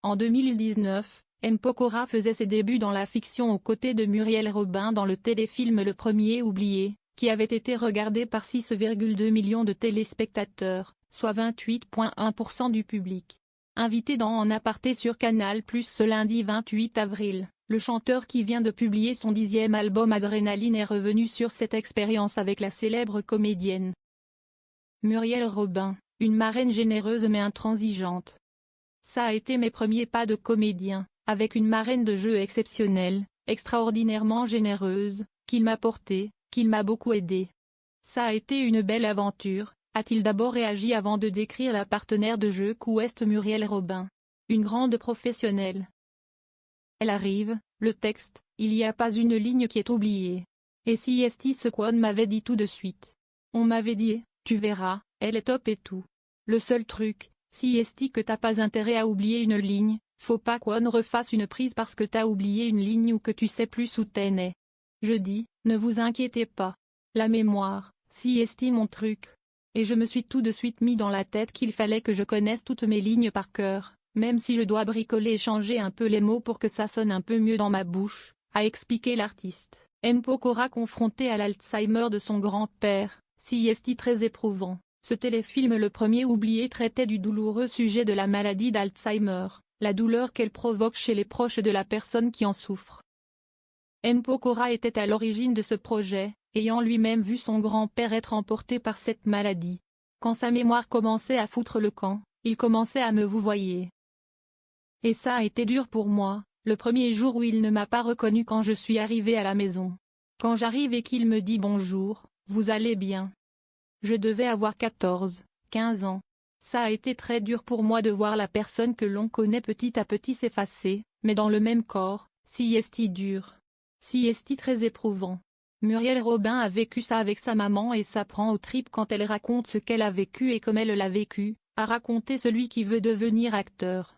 En 2019, M. Pokora faisait ses débuts dans la fiction aux côtés de Muriel Robin dans le téléfilm Le Premier Oublié, qui avait été regardé par 6,2 millions de téléspectateurs, soit 28,1% du public. Invité dans En aparté sur Canal+ ce lundi 28 avril, le chanteur qui vient de publier son 10e album Adrénaline est revenu sur cette expérience avec la célèbre comédienne Muriel Robin, une marraine généreuse mais intransigeante. Ça a été mes premiers pas de comédien, avec une marraine de jeu exceptionnelle, extraordinairement généreuse, qui m'a porté, qui m'a beaucoup aidé. Ça a été une belle aventure, a-t-il d'abord réagi avant de décrire la partenaire de jeu qu'ouest Muriel Robin. Une grande professionnelle. Elle arrive, le texte, il n'y a pas une ligne qui est oubliée. Et si Esti Sequon m'avait dit tout de suite. On m'avait dit, tu verras, elle est top et tout. Le seul truc, si Esti que t'as pas intérêt à oublier une ligne, faut pas qu'on refasse une prise parce que t'as oublié une ligne ou que tu sais plus où t'en es. Je dis, ne vous inquiétez pas. La mémoire, si Esti mon truc. Et je me suis tout de suite mis dans la tête qu'il fallait que je connaisse toutes mes lignes par cœur, même si je dois bricoler et changer un peu les mots pour que ça sonne un peu mieux dans ma bouche, a expliqué l'artiste. M. Pokora confronté à l'Alzheimer de son grand-père, si Esti très éprouvant. Ce téléfilm Le Premier Oublié traitait du douloureux sujet de la maladie d'Alzheimer, la douleur qu'elle provoque chez les proches de la personne qui en souffre. M. Pokora était à l'origine de ce projet, ayant lui-même vu son grand-père être emporté par cette maladie. Quand sa mémoire commençait à foutre le camp, il commençait à me vouvoyer. Et ça a été dur pour moi, le premier jour où il ne m'a pas reconnu quand je suis arrivé à la maison. Quand j'arrive et qu'il me dit bonjour, vous allez bien. Je devais avoir 14, 15 ans. Ça a été très dur pour moi de voir la personne que l'on connaît petit à petit s'effacer, mais dans le même corps, si esti dur. Si esti très éprouvant. Muriel Robin a vécu ça avec sa maman et ça prend aux tripes quand elle raconte ce qu'elle a vécu et comme elle l'a vécu, a raconté celui qui veut devenir acteur.